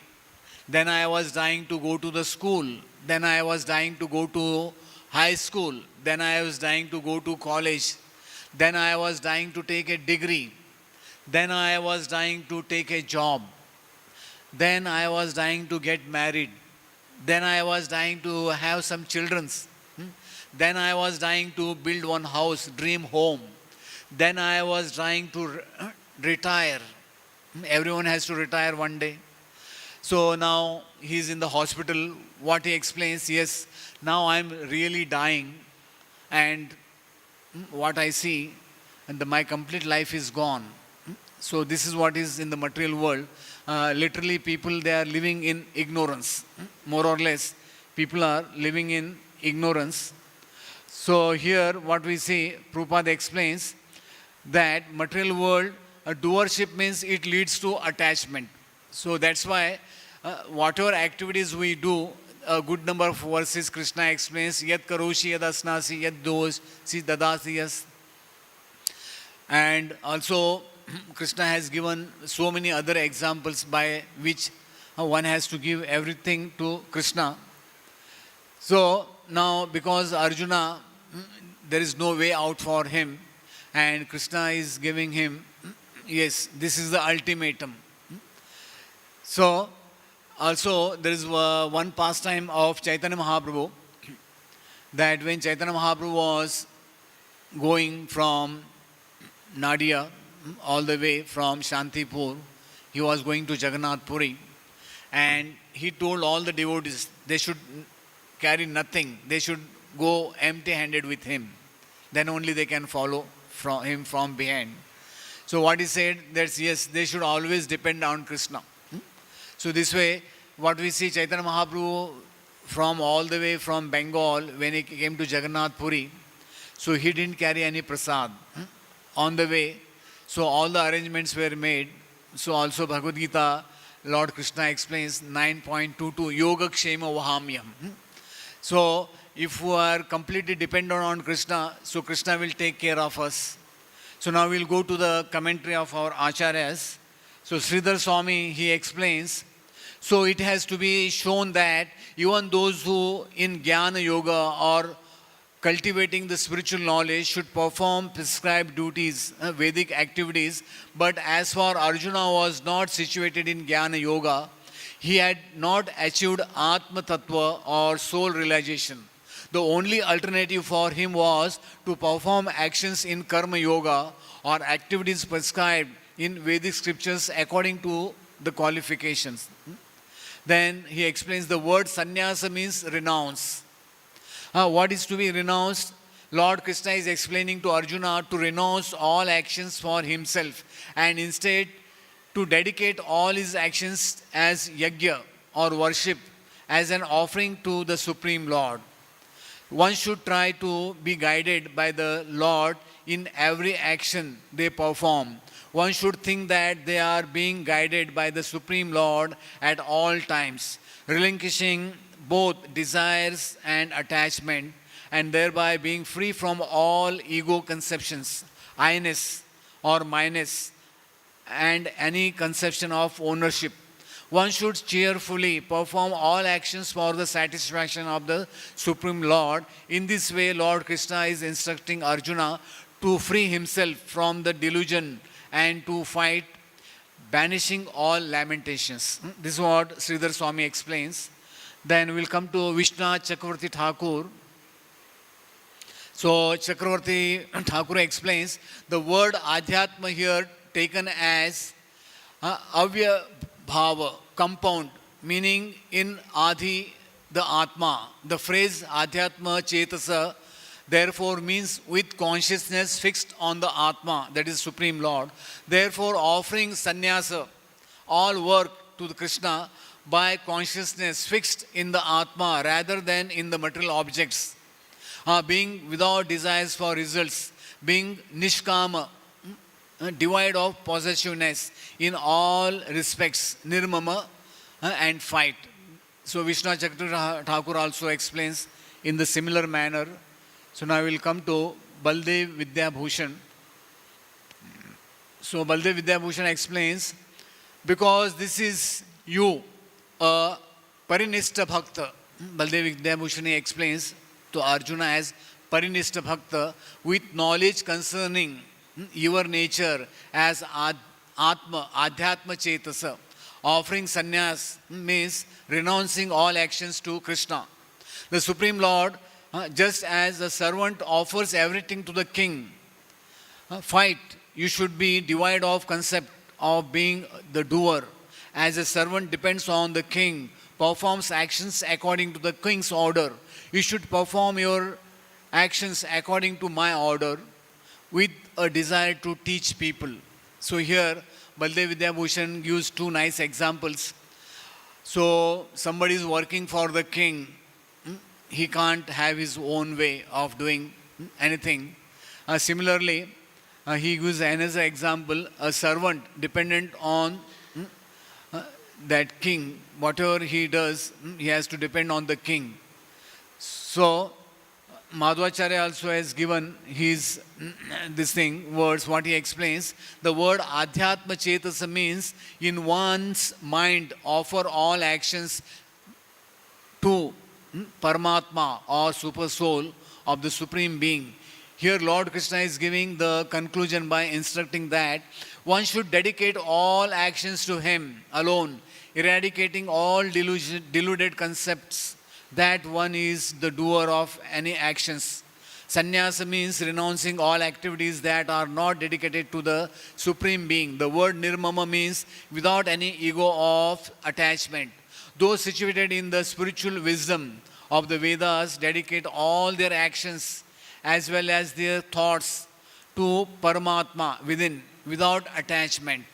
Then I was dying to go to the school. Then I was dying to go to high school. Then I was dying to go to college. Then I was dying to take a degree. Then I was dying to take a job. Then I was dying to get married. Then I was dying to have some children. Then I was dying to build one house, dream home. Then I was dying to retire. Everyone has to retire one day. So now he's in the hospital. What he explains, yes, now I'm really dying. And what I see, and my complete life is gone. So this is what is in the material world. Literally people, they are living in ignorance. More or less, people are living in ignorance. So here what we see, Prabhupada explains that material world, doership means it leads to attachment. So that's why whatever activities we do, a good number of verses Krishna explains, Yat karoshi yad asnasi yad dosi dadasi yas. And also Krishna has given so many other examples by which one has to give everything to Krishna. So now because Arjuna, there is no way out for him, and Krishna is giving him, yes, this is the ultimatum. So also there is one pastime of Chaitanya Mahaprabhu, that when Chaitanya Mahaprabhu was going from Nadia, all the way from Shantipur, he was going to Jagannath Puri, and he told all the devotees they should carry nothing, they should go empty-handed with him. Then only they can follow him from behind. So what he said, that yes, they should always depend on Krishna. So this way, what we see, Chaitanya Mahaprabhu from all the way from Bengal, when he came to Jagannath Puri, so he didn't carry any prasad on the way. So all the arrangements were made. So also Bhagavad-Gita, Lord Krishna explains 9.22, Yoga Kshema Vahamyam. So if we are completely dependent on Krishna, so Krishna will take care of us. So now we'll go to the commentary of our Acharyas. So Sridhar Swami, he explains, so it has to be shown that even those who in Jnana Yoga or cultivating the spiritual knowledge should perform prescribed duties, Vedic activities. But as for Arjuna was not situated in Jnana Yoga, he had not achieved Atma Tattva or soul realization. The only alternative for him was to perform actions in Karma Yoga or activities prescribed in Vedic scriptures according to the qualifications. Then he explains the word sannyasa means renounce. What is to be renounced? Lord Krishna is explaining to Arjuna to renounce all actions for himself and instead to dedicate all his actions as yajna or worship as an offering to the Supreme Lord. One should try to be guided by the Lord in every action they perform. One should think that they are being guided by the Supreme Lord at all times, relinquishing both desires and attachment, and thereby being free from all ego conceptions, I-ness or minus, and any conception of ownership. One should cheerfully perform all actions for the satisfaction of the Supreme Lord. In this way, Lord Krishna is instructing Arjuna to free himself from the delusion and to fight, banishing all lamentations. This is what Sridhar Swami explains. Then we'll come to Vishnu Chakravarti Thakur. So Chakravarti Thakur explains the word Adhyatma here taken as Avya Bhava, compound, meaning in Adi, the Atma. The phrase Adhyatma Chetasa therefore means with consciousness fixed on the Atma, that is Supreme Lord. Therefore offering sannyasa, all work to the Krishna by consciousness fixed in the Atma rather than in the material objects. Being without desires for results, being nishkama, devoid of possessiveness in all respects, nirmama, and fight. So Vishnu Chakravarti Thakur also explains in the similar manner. So now we will come to Baldev Vidyabhushan. So Baldev Vidyabhushan explains, because this is you, a Parinishta Bhakta. Baldev Vidyabhushan explains to Arjuna as Parinishta Bhakta with knowledge concerning your nature as Atma, Adhyatma Chetasa. Offering sannyas means renouncing all actions to Krishna. The Supreme Lord, just as a servant offers everything to the king, fight, you should be devoid of concept of being the doer. As a servant depends on the king, performs actions according to the king's order. You should perform your actions according to my order with a desire to teach people. So here, Baldev Vidyabhushan gives two nice examples. So somebody is working for the king. He can't have his own way of doing anything. Similarly, he gives another example, a servant dependent on that king. Whatever he does, he has to depend on the king. So, Madhvacharya also has given his words, what he explains. The word Adhyatma Chetasa means in one's mind offer all actions to Paramatma or Super Soul of the Supreme Being. Here Lord Krishna is giving the conclusion by instructing that one should dedicate all actions to him alone, eradicating all deluded concepts that one is the doer of any actions. Sannyasa means renouncing all activities that are not dedicated to the Supreme Being. The word nirmama means without any ego of attachment. Those situated in the spiritual wisdom of the Vedas dedicate all their actions as well as their thoughts to Paramatma within, without attachment.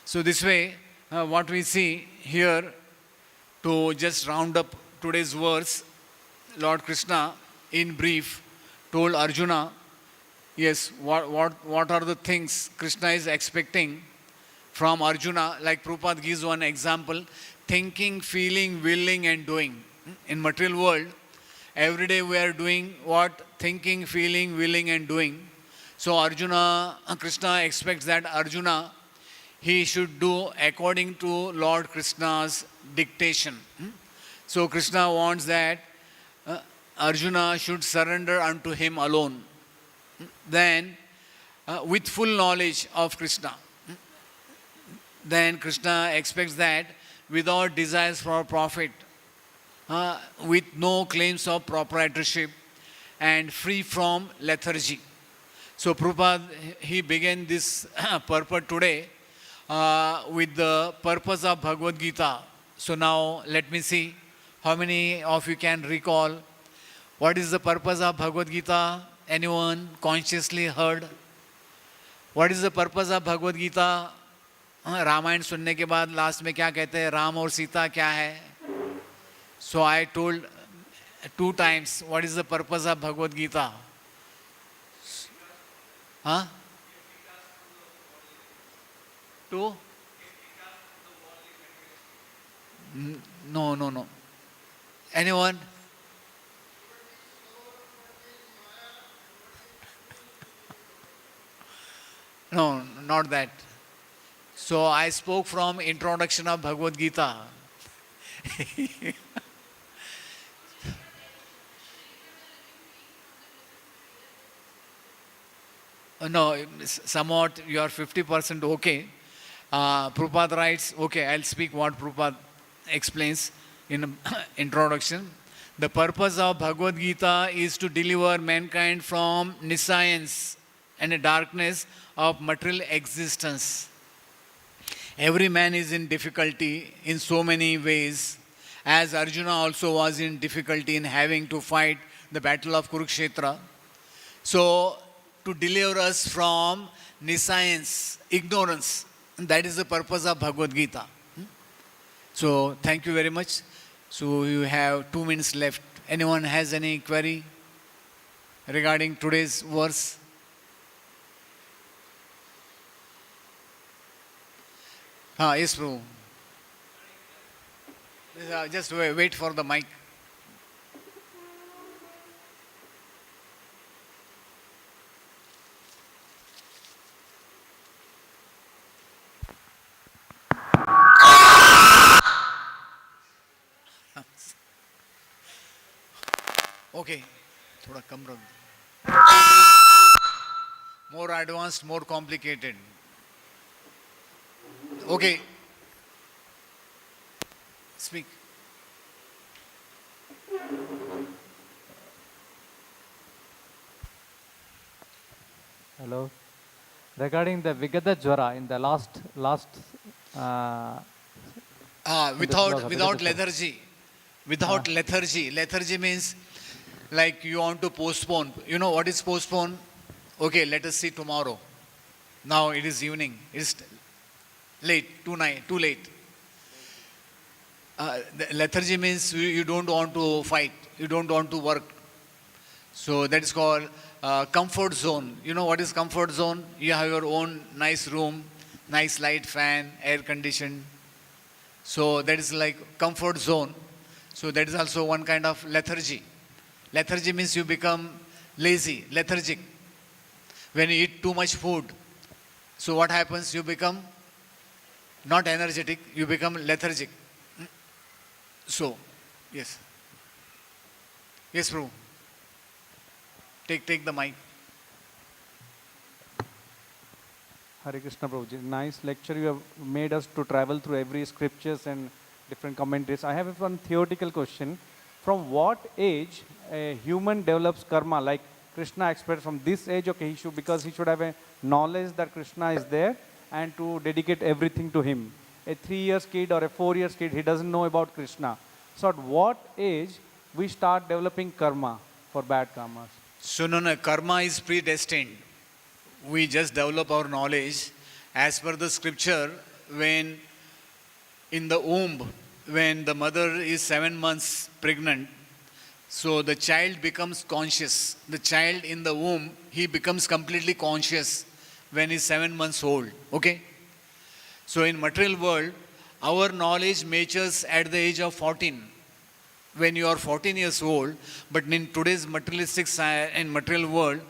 So this way, what we see here, to just round up today's verse, Lord Krishna in brief told Arjuna, yes, what are the things Krishna is expecting from Arjuna. Like Prabhupada gives one example, thinking, feeling, willing and doing. In material world, every day we are doing what? Thinking, feeling, willing and doing. So Krishna expects that Arjuna, he should do according to Lord Krishna's dictation. So Krishna wants that Arjuna should surrender unto him alone. Then with full knowledge of Krishna. Then Krishna expects that without desires for profit, with no claims of proprietorship and free from lethargy. So Prabhupada, he began this purport today with the purpose of Bhagavad-Gita. So now let me see how many of you can recall what is the purpose of Bhagavad-Gita. Anyone consciously heard? What is the purpose of Bhagavad Gita? Ramayan सुनने के बाद last में क्या कहते हैं, राम और सीता क्या है? So I told 2 times what is the purpose of Bhagavad Gita. Huh? To? No. Anyone? No, not that. So I spoke from introduction of Bhagavad Gita. No, somewhat you are 50% okay. Prabhupada writes, okay, I'll speak what Prabhupada explains in introduction. The purpose of Bhagavad Gita is to deliver mankind from nescience and a darkness of material existence. Every man is in difficulty in so many ways, as Arjuna also was in difficulty in having to fight the battle of Kurukshetra. So, to deliver us from nescience, ignorance, that is the purpose of Bhagavad Gita. So, thank you very much. So, you have 2 minutes left. Anyone has any query regarding today's verse? Yes, Prabhu. Just wait for the mic. Okay, thoda kam rakh. More advanced, more complicated. Okay. Speak. Hello. Regarding the Vigada Jwara in the last Without lethargy. Without lethargy. Lethargy means like you want to postpone. You know what is postpone? Okay, let us see tomorrow. Now it is evening. It's late, too late. The lethargy means you don't want to fight. You don't want to work. So that is called comfort zone. You know what is comfort zone? You have your own nice room, nice light fan, air conditioned. So that is like comfort zone. So that is also one kind of lethargy. Lethargy means you become lazy, lethargic. When you eat too much food, so what happens? You become not energetic, you become lethargic. So, yes. Yes, Prabhu. Take the mic. Hare Krishna Prabhuji. Nice lecture you have made us to travel through every scriptures and different commentaries. I have one theoretical question. From what age a human develops karma? Like Krishna expressed from this age, okay, because he should have a knowledge that Krishna is there and to dedicate everything to him. A 3 years kid or a 4 years kid, he doesn't know about Krishna. So at what age we start developing karma for bad karmas? So no, karma is predestined. We just develop our knowledge as per the scripture. When in the womb, when the mother is 7 months pregnant, so the child becomes conscious. The child in the womb, he becomes completely conscious when he's 7 months old. Okay? So in material world, our knowledge matures at the age of 14. When you are 14 years old, but in today's materialistic and material world,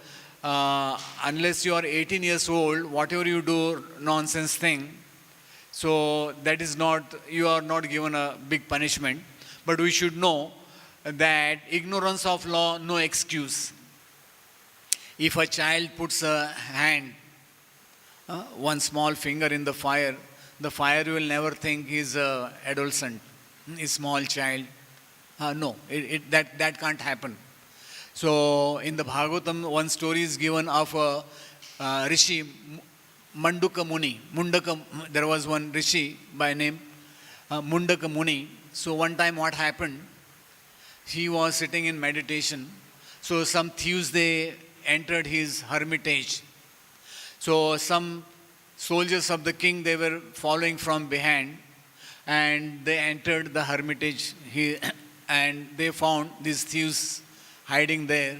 unless you are 18 years old, whatever you do, nonsense thing, so that is not, you are not given a big punishment. But we should know that ignorance of law, no excuse. If a child puts a hand, one small finger in the fire will never think he's an adolescent, a small child. No, that can't happen. So in the Bhagavatam, one story is given of a rishi, Mandaka Muni. There was one rishi by name Mundaka Muni. So one time what happened? He was sitting in meditation. So some thieves, they entered his hermitage. So some soldiers of the king, they were following from behind, and they entered the hermitage. And they found these thieves hiding there.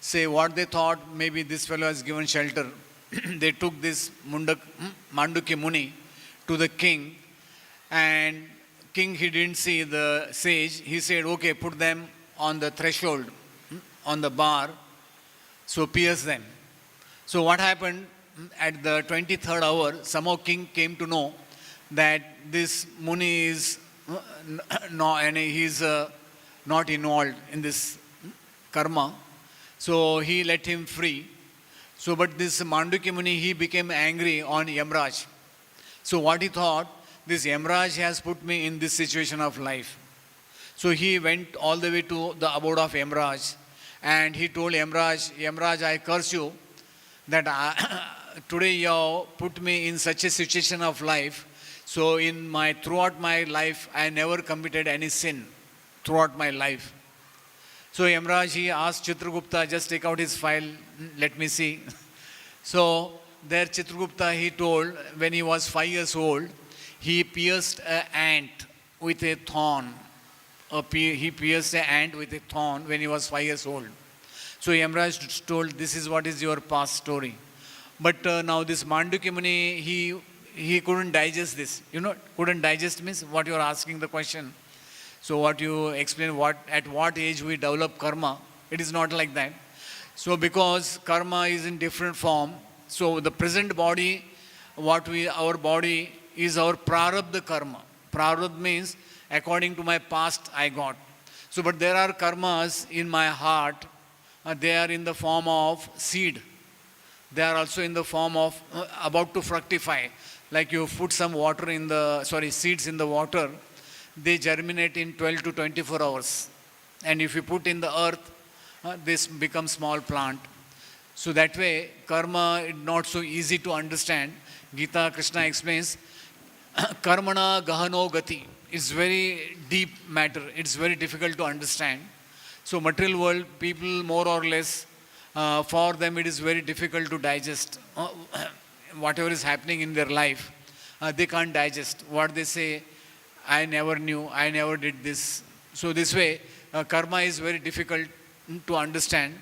Say what they thought, maybe this fellow has given shelter. They took this Manduki Muni to the king, and king, he didn't see the sage. He said, okay, put them on the threshold, on the bar, so pierce them. So what happened, at the 23rd hour, somehow king came to know that this Muni is not involved in this karma. So he let him free. So but this Manduki Muni, he became angry on Yamraj. So what he thought, this Yamraj has put me in this situation of life. So he went all the way to the abode of Yamraj, and he told Yamraj, I curse you that today you put me in such a situation of life. So throughout my life, I never committed any sin throughout my life. So Yamraj, he asked Chitragupta, just take out his file, let me see. So there Chitragupta, he told, when he was 5 years old, he pierced an ant with a thorn. He pierced an ant with a thorn when he was 5 years old. So Yamraj told, this is what is your past story. But now this Manduki Muni, he couldn't digest this. Couldn't digest means what you are asking the question. So what you explain, at what age we develop karma, it is not like that. So because karma is in different form, so the present body, our body is our prarabdha karma. Prarabdha means according to my past I got. So but there are karmas in my heart, they are in the form of seed. They are also in the form of about to fructify. Like you put some seeds in the water, they germinate in 12 to 24 hours. And if you put in the earth, this becomes small plant. So that way, karma is not so easy to understand. Gita, Krishna explains, karmana gahano gati. It's very deep matter. It's very difficult to understand. So material world, people more or less, for them it is very difficult to digest. Whatever is happening in their life, they can't digest. What they say, I never knew, I never did this. So this way, karma is very difficult to understand.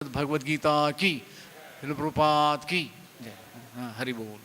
Bhagavad-Gita ki, Prabhupada ki, Hari Bol.